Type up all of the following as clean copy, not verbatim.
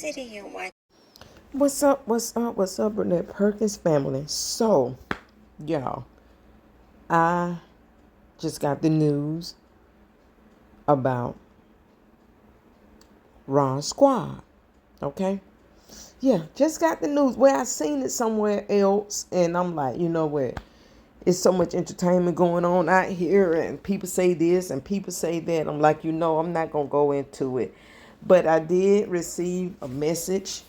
sitting here watching. What's up? What's up, Burnett Perkins family? So, y'all, I just got the news about Ron Squad. Okay? Yeah, just got the news. Where I seen it somewhere else, and I'm like, you know what? It's so much entertainment going on out here, and people say this and people say that. I'm like, I'm not gonna go into it. But I did receive a message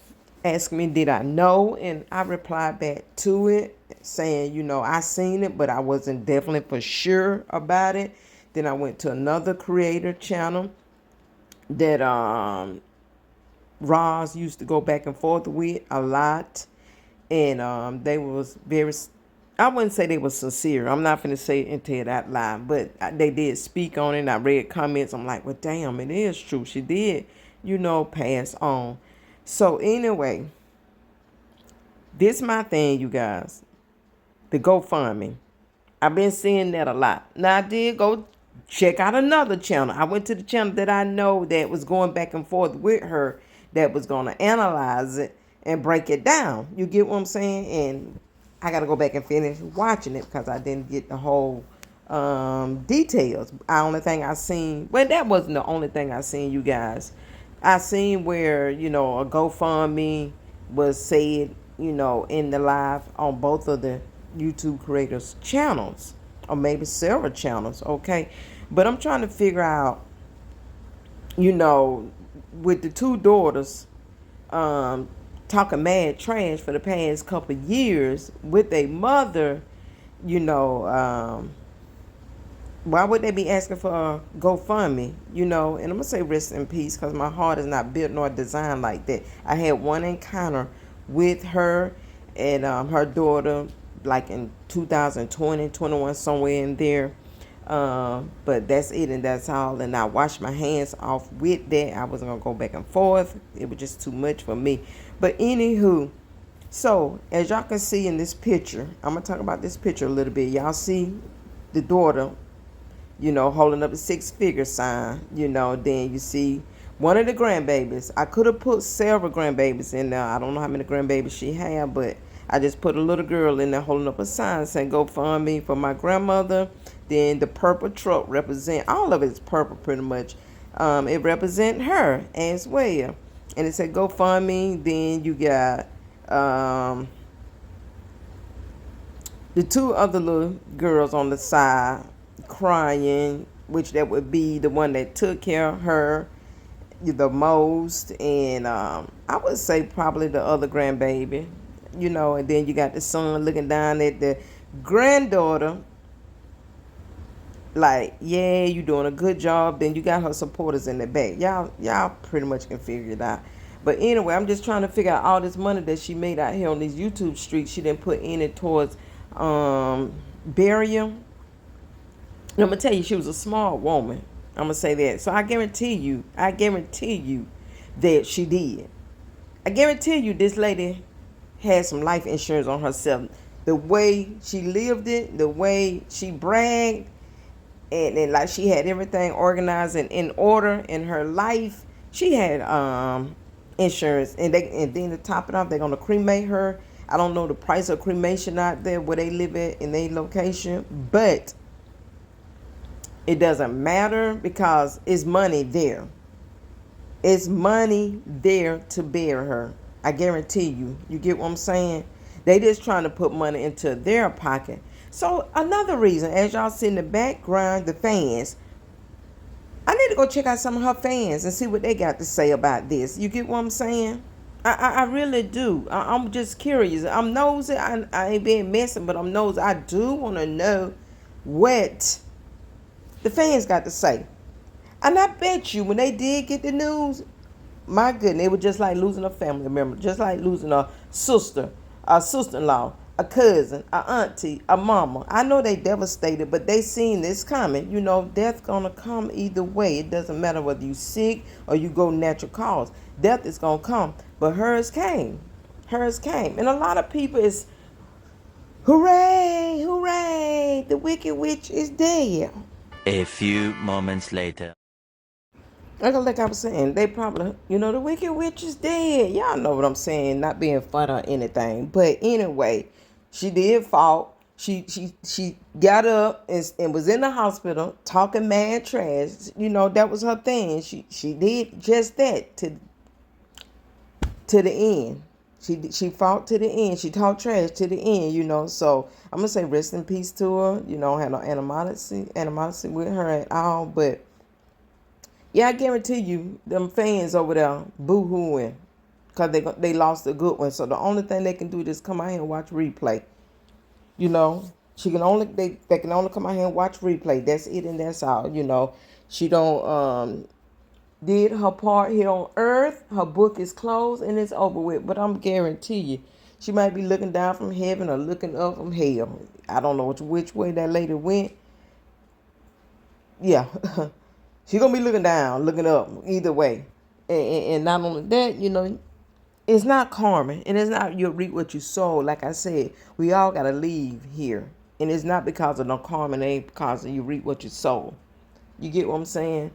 asking me, did I know? And I replied back to it saying, I seen it, but I wasn't definitely for sure about it. Then I went to another creator channel that Roz used to go back and forth with a lot. And they was very, I wouldn't say they was sincere. I'm not finna say it and tell that lie, but they did speak on it, and I read comments. I'm like, well, damn, it is true. She did, pass on. So anyway, this my thing, you guys. The GoFundMe. I've been seeing that a lot. Now I did go check out another channel. I went to the channel that I know that was going back and forth with her, that was going to analyze it and break it down. You get what I'm saying? And I got to go back and finish watching it because I didn't get the whole details. The only thing I seen, well, that wasn't the only thing I seen, you guys. I seen where, a GoFundMe was said, in the live on both of the YouTube creators channels, or maybe several channels. Okay. But I'm trying to figure out, with the two daughters talking mad trash for the past couple of years with a mother, why would they be asking for a GoFundMe? And I'm going to say rest in peace because my heart is not built nor designed like that. I had one encounter with her and her daughter like in 2020, 21, somewhere in there. But that's it and that's all. And I washed my hands off with that. I wasn't going to go back and forth. It was just too much for me. But anywho, so as y'all can see in this picture, I'm going to talk about this picture a little bit. Y'all see the daughter, holding up the 6-figure sign, then you see one of the grandbabies. I could have put several grandbabies in there. I don't know how many grandbabies she had, but I just put a little girl in there holding up a sign saying GoFundMe for my grandmother. Then the purple truck represent, all of it's purple pretty much. It represent her as well. And it said GoFundMe. Then you got the two other little girls on the side crying, which that would be the one that took care of her the most. And I would say probably the other grandbaby, and then you got the son looking down at the granddaughter like, yeah, you doing a good job. Then you got her supporters in the back. Y'all pretty much can figure it out. But anyway, I'm just trying to figure out all this money that she made out here on these YouTube streets. She didn't put in it towards burial. I'm gonna tell you, she was a smart woman. I'm gonna say that. So I guarantee you that she did. I guarantee you this lady had some life insurance on herself. The way she lived it, the way she bragged, and like she had everything organized and in order in her life. She had insurance, and then to top it off, they're gonna cremate her. I don't know the price of cremation out there where they live at in their location, but it doesn't matter because it's money there. It's money there to bury her. I guarantee you. You get what I'm saying? They just trying to put money into their pocket. So another reason, as y'all see in the background, the fans, I need to go check out some of her fans and see what they got to say about this. You get what I'm saying? I really do. I'm just curious. I'm nosy. I ain't being messy, but I'm nosy. I do want to know what the fans got to say. And I bet you when they did get the news, my goodness, it was just like losing a family member, just like losing a sister-in-law, a cousin, a auntie, a mama. I know they devastated, but they seen this coming. Death gonna come either way. It doesn't matter whether you sick or you go natural cause. Death is gonna come. But hers came. Hers came. And a lot of people is, hooray, hooray, the wicked witch is dead. A few moments later. Like I was saying, they probably, the Wicked Witch is dead. Y'all know what I'm saying, not being funny or anything. But anyway, she did fall. She got up and was in the hospital talking mad trash. That was her thing. She did just that to the end. She fought to the end. She talked trash to the end. So I'm gonna say rest in peace to her. Had no animosity with her at all. But yeah, I guarantee you, them fans over there boo-hooing because they lost a good one. So the only thing they can do is come out here and watch replay. They can only come out here and watch replay. That's it and that's all. She don't did her part here on earth. Her book is closed and it's over with. But I'm guarantee you, she might be looking down from heaven or looking up from hell. I don't know which way that lady went. Yeah. She gonna be looking down, looking up, either way. And not only that, it's not karma. And it's not you reap what you sow. Like I said, we all gotta leave here. And it's not because of no karma, it ain't because of you reap what you sow. You get what I'm saying?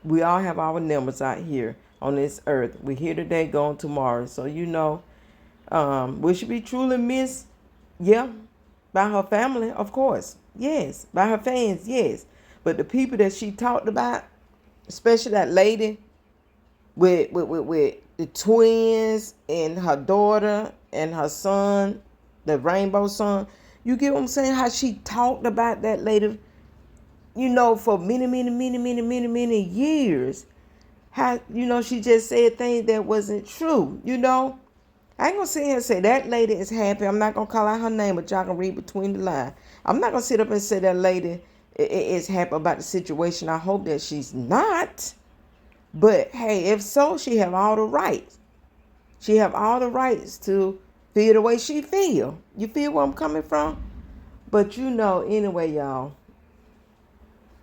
We all have our numbers out here on this earth. We're here today, going tomorrow. So will she be truly missed? Yeah. By her family, of course. Yes. By her fans, yes. But the people that she talked about, especially that lady with the twins and her daughter and her son, the rainbow son, you get what I'm saying? How she talked about that lady, for many years. How, she just said things that wasn't true, I ain't gonna sit here and say that lady is happy. I'm not gonna call out her name, but y'all can read between the lines. I'm not gonna sit up and say that lady is happy about the situation. I hope that she's not. But hey, if so, she have all the rights. She have all the rights to feel the way she feel. You feel where I'm coming from? But anyway, y'all,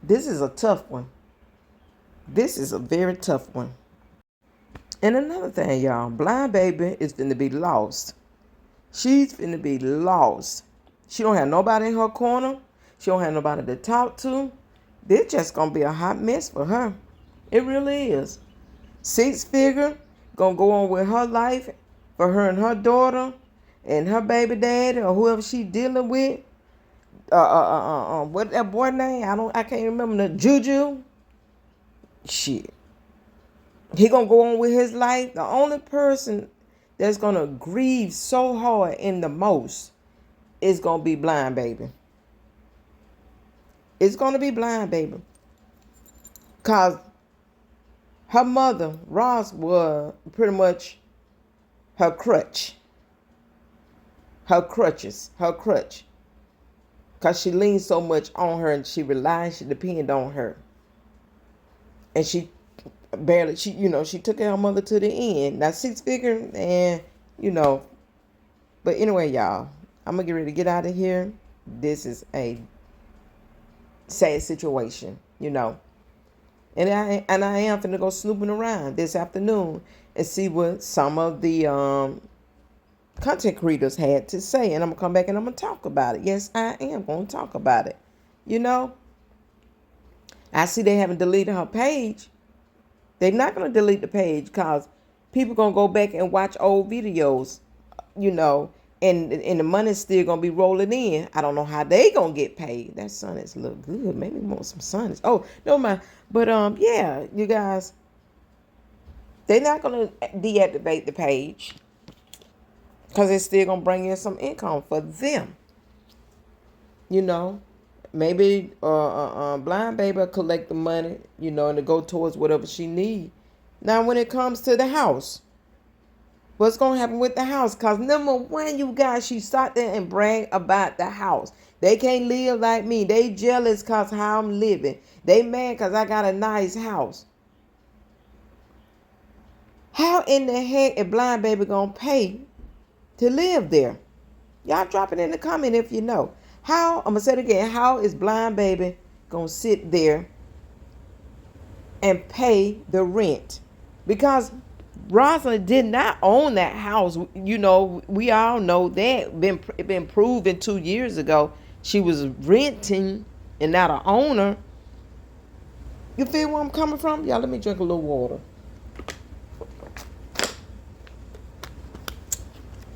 this is a tough one. This is a very tough one. And another thing, y'all, Blind Baby is finna be lost. She's finna be lost. She don't have nobody in her corner. She don't have nobody to talk to. This just gonna be a hot mess for her. It really is. 6-figure gonna go on with her life for her and her daughter and her baby daddy or whoever she dealing with. What that boy name? I can't remember. The Juju. Shit. He gonna go on with his life. The only person that's gonna grieve so hard and the most is gonna be Blind Baby. It's gonna be Blind Baby. Cause her mother, Ross, was pretty much her crutch. Her crutch. Cause she leaned so much on her and she depended on her. And she took her mother to the end. Now 6-figure and, but anyway, y'all, I'm gonna get ready to get out of here. This is a sad situation, And I am finna go snooping around this afternoon and see what some of the content creators had to say. And I'm gonna come back and I'm gonna talk about it. Yes, I am gonna talk about it. I see they haven't deleted her page. They're not going to delete the page because people going to go back and watch old videos, and the money's still going to be rolling in. I don't know how they going to get paid. That Sonics look good. Maybe we want some Sonics. Oh, no mind. But, yeah, you guys, they're not going to deactivate the page because it's still going to bring in some income for them. Maybe Blind Baby will collect the money, and to go towards whatever she need. Now, when it comes to the house, what's going to happen with the house? Because number one, you guys, she sat there and brag about the house. They can't live like me. They jealous because how I'm living. They mad because I got a nice house. How in the heck is Blind Baby going to pay to live there? Y'all drop it in the comment if you know. How, I'm going to say it again, how is Blind Baby going to sit there and pay the rent? Because Rosalind did not own that house. We all know that. Been proven 2 years ago. She was renting and not an owner. You feel where I'm coming from? Y'all, let me drink a little water.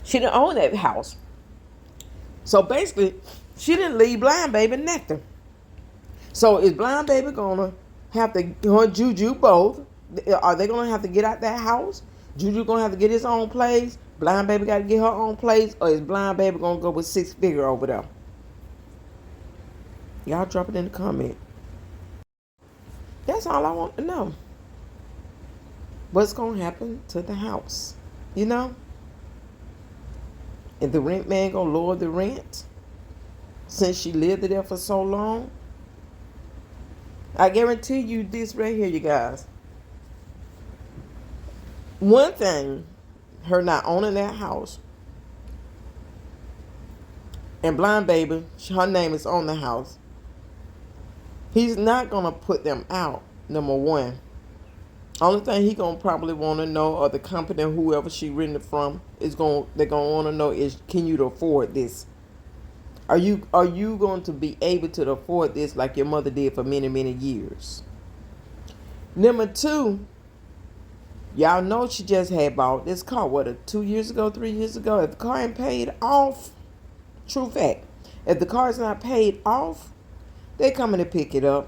She didn't own that house. So basically, she didn't leave Blind Baby nothing. So is Blind Baby gonna have to, her Juju both? Are they gonna have to get out that house? Juju gonna have to get his own place? Blind Baby gotta get her own place? Or is Blind Baby gonna go with 6 figure over there? Y'all drop it in the comment. That's all I want to know. What's gonna happen to the house? You know? Is the rent man gonna lower the rent? Since she lived there for so long? I guarantee you this right here, you guys. One thing, her not owning that house, and Blind Baby, her name is on the house. He's not gonna put them out. Number one. Only thing he gonna probably want to know, or the company, whoever she renting it from, they're gonna want to know is, can you afford this? Are you going to be able to afford this like your mother did for many, many years? Number two, y'all know she just had bought this car, 2 years ago, 3 years ago. If the car ain't paid off, true fact, if the car is not paid off, they're coming to pick it up.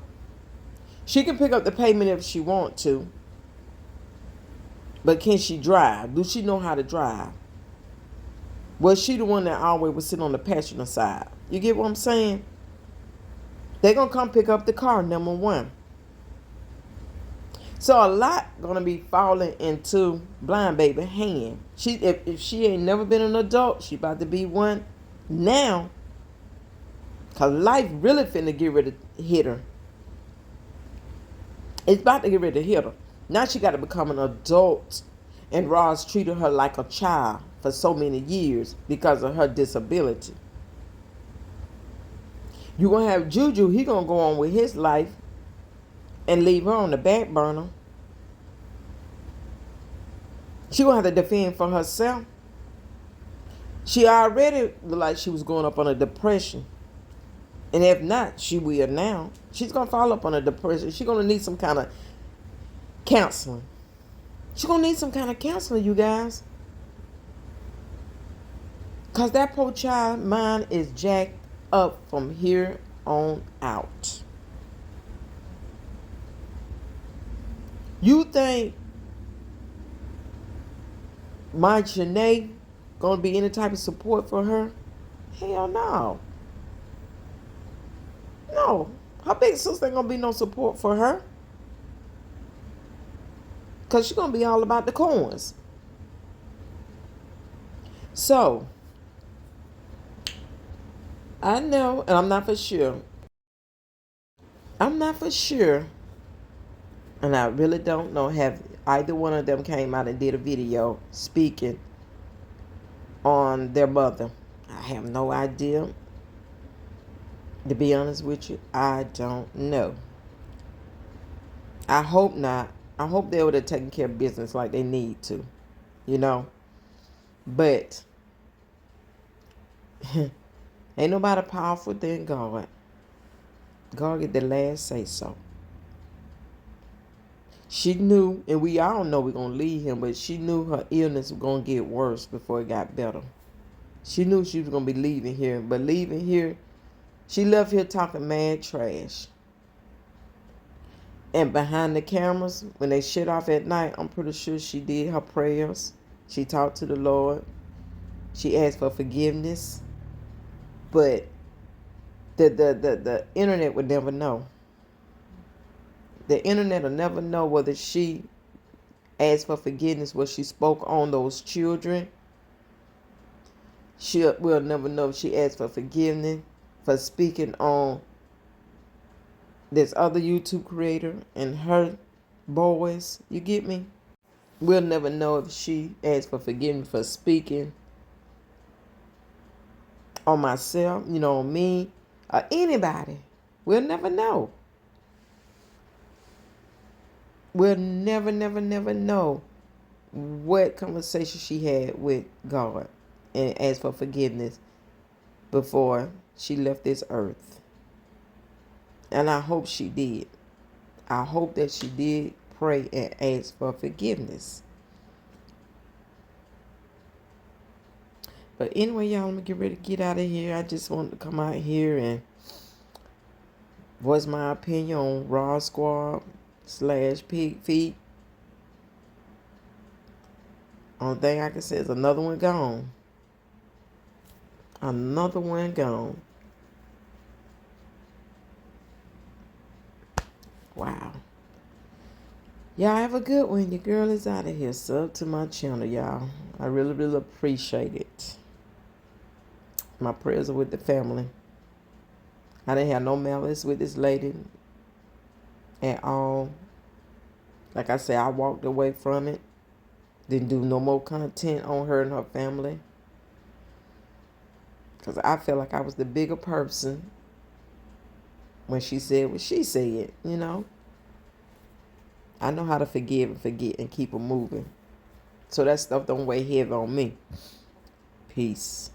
She can pick up the payment if she want to. But can she drive? Do she know how to drive? Was she the one that always was sitting on the passenger side? You get what I'm saying? They're going to come pick up the car, number one. So a lot going to be falling into Blind Baby hand. If she ain't never been an adult, she about to be one now. Because life really finna get ready to hit her. It's about to get ready to hit her. Now she got to become an adult. And Ross treated her like a child for so many years because of her disability. You're going to have Juju. He going to go on with his life and leave her on the back burner. She going to have to defend for herself. She already looked like she was going up on a depression. And if not, she will now. She's going to fall up on a depression. She's going to need some kind of counseling. She's going to need some kind of counseling, you guys. Because that poor child mind is jacked up from here on out. You think my Janae going to be any type of support for her? Hell no. No. Her big sister ain't going to be no support for her. Because she's going to be all about the coins. So, I know, and I'm not for sure. I'm not for sure. And I really don't know, have either one of them came out and did a video speaking on their mother. I have no idea. To be honest with you, I don't know. I hope not. I hope they would have taken care of business like they need to, you know. But ain't nobody powerful than God. God get the last say so. She knew, and we all know we're going to leave him, but she knew her illness was going to get worse before it got better. She knew she was going to be leaving here, but leaving here, she left here talking mad trash. And behind the cameras, when they shut off at night, I'm pretty sure she did her prayers. She talked to the Lord. She asked for forgiveness. But the internet would never know. The internet will never know whether she asked for forgiveness, whether she spoke on those children. We'll never know if she asked for forgiveness for speaking on this other YouTube creator and her boys. You get me? We'll never know if she asked for forgiveness for speaking on myself, on me, or anybody. We'll never know. We'll never know what conversation she had with God and asked for forgiveness before she left this earth. And I hope she did. I hope that she did pray and ask for forgiveness. But anyway, y'all, let me get ready to get out of here. I just wanted to come out here and voice my opinion on Raw Squad / Pig Feet. Only thing I can say is another one gone. Another one gone. Wow. Y'all have a good one. Your girl is out of here. Sub to my channel, y'all. I really, really appreciate it. My prayers are with the family. I didn't have no malice with this lady at all. Like I said, I walked away from it. Didn't do no more content on her and her family. Because I felt like I was the bigger person when she said what she said, you know. I know how to forgive and forget and keep it moving. So that stuff don't weigh heavy on me. Peace.